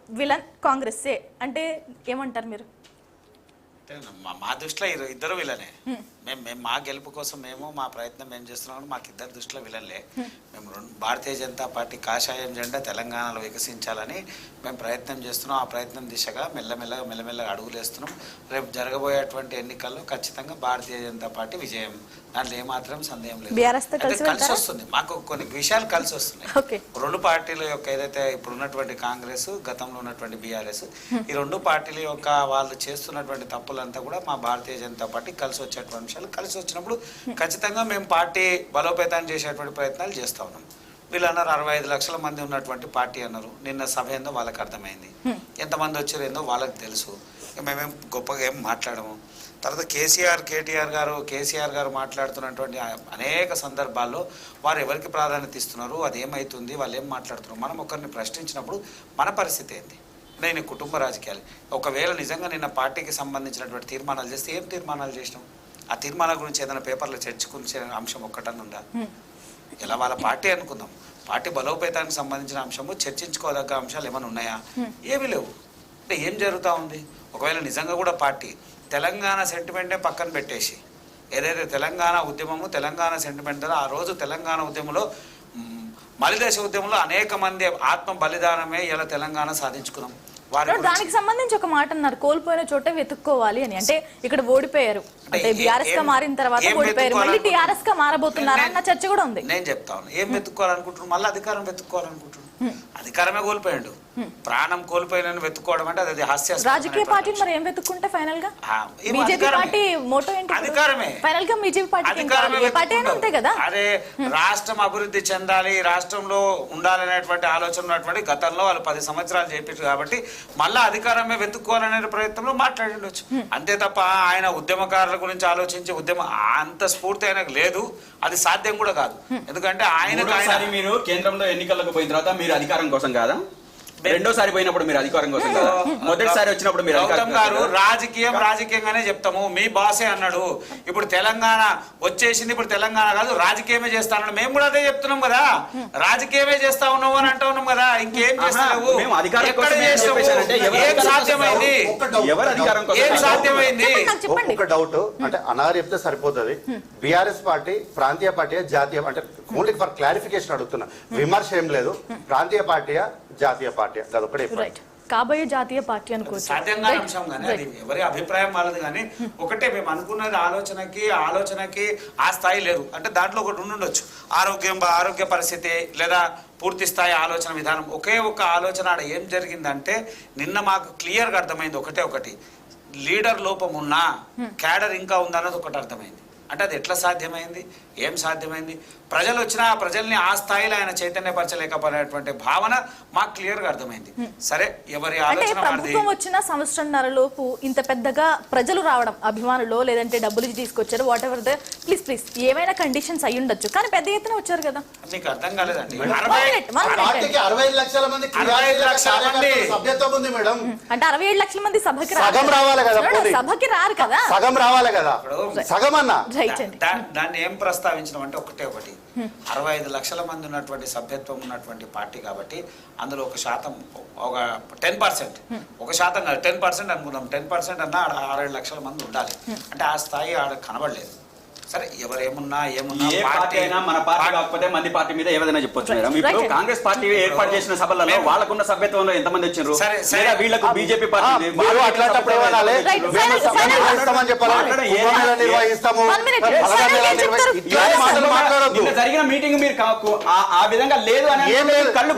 Villain కాంగ్రెస్సే అంటే ఏమంటారు మీరు? మా దృష్టిలో ఇద్దరు విలనే. మేము మా గెలుపు కోసం మా ప్రయత్నం మేము చేస్తున్నాం. మాకు ఇద్దరు దృష్టిలో విలన్లే. మేము భారతీయ జనతా పార్టీ కాషాయం జెండా తెలంగాణలో వికసించాలని మేము ప్రయత్నం చేస్తున్నాం. ఆ ప్రయత్నం దిశగా మెల్లమెల్లగా అడుగులేస్తున్నాం. రేపు జరగబోయేటువంటి ఎన్నికల్లో ఖచ్చితంగా భారతీయ జనతా పార్టీ విజయం, దాంట్లో ఏమాత్రం సందేహం లేదు. కలిసి వస్తుంది, మాకు కొన్ని విషయాలు కలిసి వస్తున్నాయి. రెండు పార్టీల యొక్క ఏదైతే ఇప్పుడు ఉన్నటువంటి కాంగ్రెస్, గతంలో ఉన్నటువంటి బీఆర్ఎస్, ఈ రెండు పార్టీల యొక్క వాళ్ళు చేస్తున్నటువంటి తప్పులంతా కూడా మా భారతీయ జనతా పార్టీ కలిసి వచ్చేటువంటి విషయాలు. కలిసి వచ్చినప్పుడు ఖచ్చితంగా మేము పార్టీ బలోపేతాన్ని చేసేటువంటి ప్రయత్నాలు చేస్తూ ఉన్నాం. వీళ్ళు అన్నారు 65 లక్షల మంది ఉన్నటువంటి పార్టీ అన్నారు. నిన్న సభ ఏందో వాళ్ళకి అర్థమైంది, ఎంతమంది వచ్చారు ఏందో వాళ్ళకి తెలుసు. మేమేం గొప్పగా ఏం మాట్లాడము. తర్వాత కేసీఆర్ గారు మాట్లాడుతున్నటువంటి అనేక సందర్భాల్లో వారు ఎవరికి ప్రాధాన్యత ఇస్తున్నారు, అదేమవుతుంది, వాళ్ళు ఏం మాట్లాడుతున్నారు, మనం ఒకరిని ప్రశ్నించినప్పుడు మన పరిస్థితి ఏంది? నేను కుటుంబ రాజకీయాలు ఒకవేళ నిజంగా నిన్న పార్టీకి సంబంధించినటువంటి తీర్మానాలు చేస్తే ఏం తీర్మానాలు చేసినాం? ఆ తీర్మానాల గురించి ఏదైనా పేపర్లో చర్చకునే అంశం ఒక్కటన్నా ఉందా? ఇలా వాళ్ళ పార్టీ అనుకుందాం, పార్టీ బలోపేతానికి సంబంధించిన అంశము చర్చించుకోదగ్గ అంశాలు ఏమైనా ఉన్నాయా? ఏమీ లేవు. అంటే ఏం జరుగుతూ ఉంది? ఒకవేళ నిజంగా కూడా పార్టీ తెలంగాణ సెంటిమెంటే పక్కన పెట్టేసి ఏదైతే తెలంగాణ ఉద్యమము, తెలంగాణ సెంటిమెంట్ ఆ రోజు తెలంగాణ ఉద్యమంలో మలిదశ ఉద్యమంలో అనేక మంది ఆత్మ బలిదానమే ఇలా తెలంగాణ సాధించుకున్నాం. దానికి సంబంధించి ఒక మాట అన్నారు, కోల్పోయిన చోట వెతుక్కోవాలి అని. అంటే ఇక్కడ ఓడిపోయారు, అంటే బీఆర్ఎస్ గా మారిన తర్వాత ఓడిపోయారు, మళ్ళీ టీఆర్ఎస్ గా మారబోతున్నారు అన్న చర్చ కూడా ఉంది. నేను చెప్తాను, ఏం వెతుక్కోవాలనుకుంటున్నాను? మళ్ళీ అధికారం వెతుక్కోవాలనుకుంటున్నాను. అధికారమే కోల్పోయాడు, ప్రాణం కోల్పోయిన వెతుక్కోవడం అంటే అది హాస్యాస్పదం. రాజకీయ పార్టీ మరి ఏం వెతుక్కుంటే ఫైనల్ గా బీజేపీ పార్టీ మోటో ఏంటి? అధికారమే. ఫైనల్ గా బీజేపీ పార్టీ అంతే కదా. అరే రాష్ట్రం అభివృద్ధి చెందాలి, రాష్ట్రంలో ఉండాలనేటువంటి ఆలోచన ఉన్నటువంటి గతంలో వాళ్ళు 10 సంవత్సరాలు చేపించారు కాబట్టి మళ్ళా అధికారమే వెతుక్కోవాలనే ప్రయత్నంలో మాట్లాడిండొచ్చు. అంతే తప్ప ఆయన ఉద్యమకారుల గురించి ఆలోచించి అంత స్ఫూర్తి ఆయనకు లేదు, అది సాధ్యం కూడా కాదు. ఎందుకంటే మీరు కేంద్రంలో ఎన్నికలకు పోయిన తర్వాత మీరు అధికారం కోసం కాదా? రెండోసారి పోయినప్పుడు మీరు అధికారం కోసం కదా, మొదటిసారి వచ్చినప్పుడు మీరు గౌతమ్ గారు రాజకీయంగానే చెప్తాము. మీ బాసే అన్నాడు, ఇప్పుడు తెలంగాణ వచ్చేసింది, ఇప్పుడు తెలంగాణ కాదు రాజకీయమే చేస్తాను. మేము కూడా అదే చెప్తున్నాం కదా, రాజకీయమే చేస్తా ఉన్నావు అని అంటా ఉన్నాం కదా. ఇంకేం చేస్తావు? ఏం సాధ్యమైంది? ఏం సాధ్యమైంది? ఒక డౌట్ అంటే అన్నారు చెప్తే సరిపోతుంది. బీఆర్ఎస్ పార్టీ ప్రాంతీయ పార్టీ, జాతీయ అంటే ఓన్లీ ఫర్ క్లారిఫికేషన్ అడుగుతున్నా, విమర్శ ఏం లేదు. ప్రాంతీయ పార్టీయా, జాతీయ పార్టీ? కాబోయే జాతీయ పార్టీ అనుకోవచ్చు. సాధ్యంగా అంశం కానీ అది ఎవరి అభిప్రాయం వాళ్ళది. కానీ ఒకటే మేము అనుకున్నది ఆలోచనకి ఆ స్థాయి లేదు. అంటే దాంట్లో ఒకటి ఉండొచ్చు, ఆరోగ్య పరిస్థితి లేదా పూర్తి స్థాయి ఆలోచన విధానం. ఒకే ఒక ఆలోచన ఆడ ఏం జరిగిందంటే నిన్న మాకు క్లియర్గా అర్థమైంది ఒకటి, లీడర్ లోపం ఉన్నా క్యాడర్ ఇంకా ఉందన్నది ఒకటి అర్థమైంది. అంటే అది ఎట్లా సాధ్యమైంది, ఏం సాధ్యమైంది? ప్రజలు వచ్చినా ఆ ప్రజల్ని ఆ స్థాయిలో ఆయన చైతన్యపరచలేకపోయినటువంటి భావన మాకు క్లియర్గా అర్థమైంది. సరే ఎవరి ఆలోచన ప్రభుత్వం వచ్చిన సంవత్సరంన్నర లోపు ఇంత పెద్దగా ప్రజలు రావడం, అభిమానులు లేదంటే డబ్బులు తీసుకొచ్చారు, వాట్ ఎవర్ ద ప్లీజ్ ఏమైనా కండిషన్స్ అయి ఉండొచ్చు, కానీ పెద్ద ఎత్తున వచ్చారు కదా. నీకు అర్థం కాలేదండి, 65 లక్షల మంది సభ్యత్వం ఉంది మేడం. అంటే 67 లక్షల మంది సభకి రారు కదా. సగం రావాలి కదా, సగం అన్నా. దాన్ని ఏం ప్రస్తావించడం అంటే ఒకటి 65 లక్షల మంది ఉన్నటువంటి సభ్యత్వం ఉన్నటువంటి పార్టీ కాబట్టి అందులో ఒక 10%, ఒక శాతం కాదు 10% అనుకున్నాం. 10% అన్నా 67 లక్షల మంది ఉండాలి. అంటే ఆ స్థాయి ఆడ కనబడలేదు. సరే ఎవరేమున్నా మన పార్టీ కాకపోతే మంది పార్టీ మీద ఏదైనా చెప్పొచ్చు మేడం. ఇప్పుడు కాంగ్రెస్ పార్టీ ఏర్పాటు చేసిన సభలలో వాళ్ళకున్న సభ్యత్వంలో ఎంతమంది వచ్చారు? వీళ్ళకు బీజేపీ పార్టీ జరిగిన మీటింగ్ మీరు ఆ విధంగా లేదు అని కళ్ళు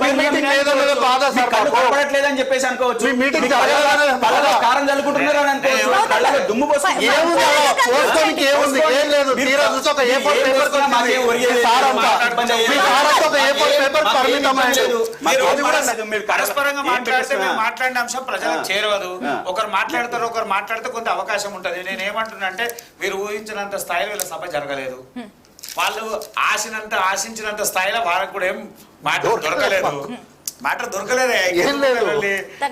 కనపడట్లేదని చెప్పేసి అనుకోవచ్చు. కారం చల్లుకుంటున్నారు అని అనుకోవచ్చు. దుమ్ము పోసుకుంటున్నారు. పరస్పరంగా మాట్లాడిన అంశం ప్రజలకు చేరవదు. ఒకరు మాట్లాడితే కొంత అవకాశం ఉంటది. నేను ఏమంటున్నా అంటే మీరు ఊహించినంత స్థాయిలో వీళ్ళ సభ జరగలేదు. వాళ్ళు ఆశించినంత స్థాయిలో వాళ్ళకు కూడా ఏం మాట దొరకలేదు. మ్యాటర్ దొరకలేదే. ఏం లేదు.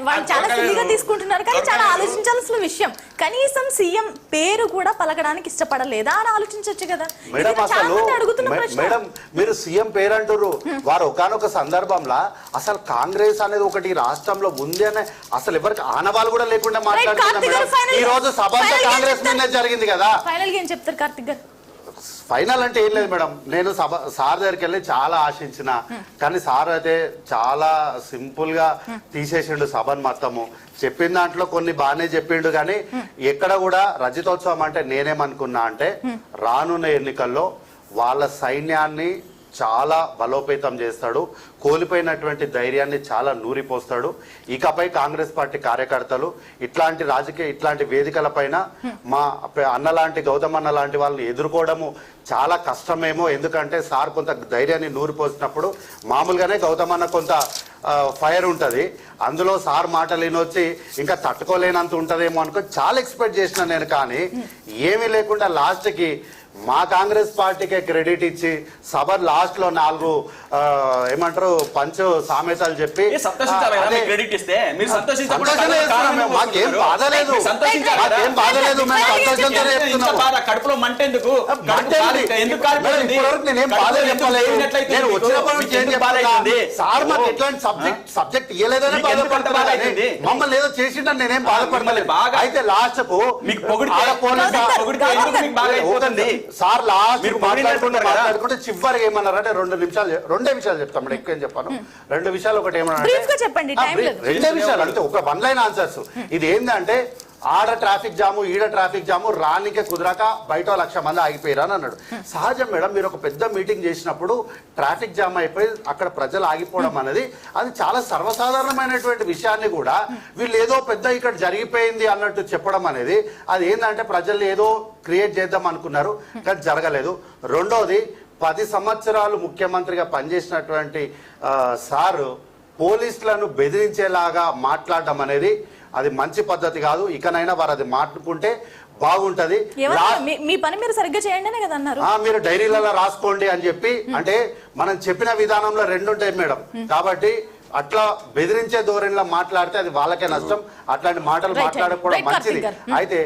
వాళ్ళు చాలా సిల్లీగా తీసుకుంటున్నారు కానీ చాలా ఆలోచించాల్సిన విషయం. కనీసం సీఎం పేరు కూడా పలకడానికి ఇష్టపడలేదా అని ఆలోచించవచ్చు కదా. మేడం ఇది చాలా అసలు మంది అడుగుతున్న ప్రశ్న. మేడం మీరు సీఎం పేరు అంటారు, వారు ఒకానొక సందర్భంలో అసలు కాంగ్రెస్ అనేది ఒకటి రాష్ట్రంలో ఉంది అని అసలు ఎవరికి ఆనవాళ్ళు కూడా లేకుండా మాట్లాడుతున్నారు కార్తీక్ గారు, మేడం. ఈ రోజు సభ అంతా final గా కాంగ్రెస్ మీద జరిగింది కదా. ఫైనల్ గా ఏం చెప్తారు కార్తీక్ గారు? ఫైనల్ అంటే ఏం లేదు మేడం, నేను సార్ దగ్గరికి వెళ్ళి చాలా ఆశించిన, కానీ సార్ అయితే చాలా సింపుల్ గా తీసేసిండు సభను మొత్తము. చెప్పిన దాంట్లో కొన్ని బాగానే చెప్పిండు, కానీ ఎక్కడ కూడా రజతోత్సవం అంటే నేనేమనుకున్నా అంటే రానున్న ఎన్నికల్లో వాళ్ళ సైన్యాన్ని చాలా బలోపేతం చేస్తాడు, కోల్పోయినటువంటి ధైర్యాన్ని చాలా నూరిపోస్తాడు. ఇకపై కాంగ్రెస్ పార్టీ కార్యకర్తలు ఇట్లాంటి వేదికల పైన మా అన్నలాంటి గౌతమ్ అన్న లాంటి వాళ్ళని ఎదుర్కోవడము చాలా కష్టమేమో. ఎందుకంటే సార్ కొంత ధైర్యాన్ని నూరిపోసినప్పుడు మామూలుగానే గౌతమ్ అన్న కొంత ఫైర్ ఉంటుంది, అందులో సార్ మాటలు వినొచ్చి ఇంకా తట్టుకోలేనంత ఉంటుందేమో అనుకో చాలా ఎక్స్పెక్ట్ చేసిన నేను. కానీ ఏమీ లేకుండా లాస్ట్కి మా కాంగ్రెస్ పార్టీకే క్రెడిట్ ఇచ్చి సభ లాస్ట్ లో 4 ఏమంటారు పంచ సామెతలు చెప్పి క్రెడిట్ ఇస్తే మీరు మాకేం బాధలేదు, మాకేం బాధలేదు, మేము సంతోషంతో చెప్తున్నాము. కడుపులో మంట ఎందుకు? ఇప్పటివరకు నేనేం బాధ చెప్పలేదు. నేను వచ్చినప్పటి నుంచి సార్ మాకు ఎట్లాంటి సబ్జెక్ట్ ఇవ్వలేదని బాధపడుతున్నాను, మమ్మల్ని ఏదో చేసిండని నేనేం బాధపడలేదు. అయితే లాస్ట్ కు సార్ లాస్ట్ మాట్లాడుకుంటే చివరికి ఏమన్నారంటే 2 విషయాలు చెప్తాం మేడం, ఎక్కువ ఏం చెప్పాను. 2 విషయాలు. ఒకటి ఏమన్నా 2 విషయాలు అంటే ఒక 1 లైన్ ఆన్సర్స్. ఇది ఏంటంటే ఆడ ట్రాఫిక్ జాము ఈడ ట్రాఫిక్ జాము రానికే కుదరక బయట 1,00,000 మంది ఆగిపోయారు అని అన్నాడు. సహజం మేడం, మీరు ఒక పెద్ద మీటింగ్ చేసినప్పుడు ట్రాఫిక్ జామ్ అయిపోయి అక్కడ ప్రజలు ఆగిపోవడం అనేది అది చాలా సర్వసాధారణమైనటువంటి విషయాన్ని కూడా వీళ్ళు ఏదో పెద్ద ఇక్కడ జరిగిపోయింది అన్నట్టు చెప్పడం అనేది అది ఏంటంటే ప్రజల్ని ఏదో క్రియేట్ చేద్దాం అనుకున్నారు, కానీ జరగలేదు. రెండోది 10 సంవత్సరాలు ముఖ్యమంత్రిగా పనిచేసినటువంటి సారు పోలీసులను బెదిరించేలాగా మాట్లాడడం అనేది అది మంచి పద్ధతి కాదు. ఇకనైనా వారు అది మాట్లాడుకుంటే బాగుంటది. మీ పని మీరు సరిగ్గా చేయండి కదా అన్నారు. మీరు డైరీలలో రాసుకోండి అని చెప్పి, అంటే మనం చెప్పిన విధానంలో 2 ఉంటాయి మేడం. కాబట్టి అట్లా బెదిరించే ధోరణిలో మాట్లాడితే అది వాళ్ళకే నష్టం. అట్లాంటి మాటలు మాట్లాడకపోవడం మంచిది. అయితే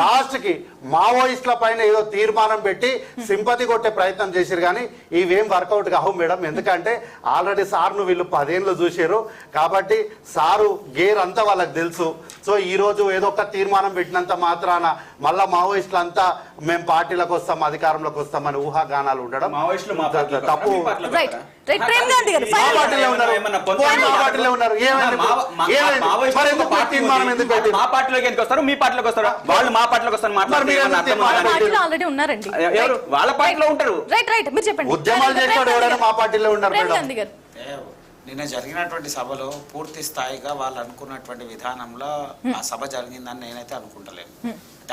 లాస్ట్ కి మావోయిస్టుల పైన ఏదో తీర్మానం పెట్టి సింపతి కొట్టే ప్రయత్నం చేశారు, కానీ ఇవేం వర్కౌట్ కావు మేడం. ఎందుకంటే ఆల్రెడీ సార్ను వీళ్ళు 10 ఏళ్ళు చూసారు కాబట్టి సారు గేర్ అంతా వాళ్ళకి తెలుసు. సో ఈ రోజు ఏదో ఒక తీర్మానం పెట్టినంత మాత్రాన మళ్ళా మావోయిస్టులు అంతా మేము పార్టీలకు వస్తాం అధికారంలోకి వస్తామని ఊహాగానాలు ఉండడం తప్పు. మా పార్టీలోకి ఎందుకు వస్తారు? మీ పార్టీలోకి వస్తారు, వాళ్ళు మా పార్టీలోకి వస్తారు. వాళ్ళ పార్టీలో ఉంటారు. ఉద్యమాలు చేసేవాడు ఎవరైనా మా పార్టీలో ఉన్నారు మేడం. నిన్న జరిగినటువంటి సభలో పూర్తి స్థాయిగా వాళ్ళు అనుకున్నటువంటి విధానంలో ఆ సభ జరిగిందని నేనైతే అనుకుంటలేను. అంటే ఆ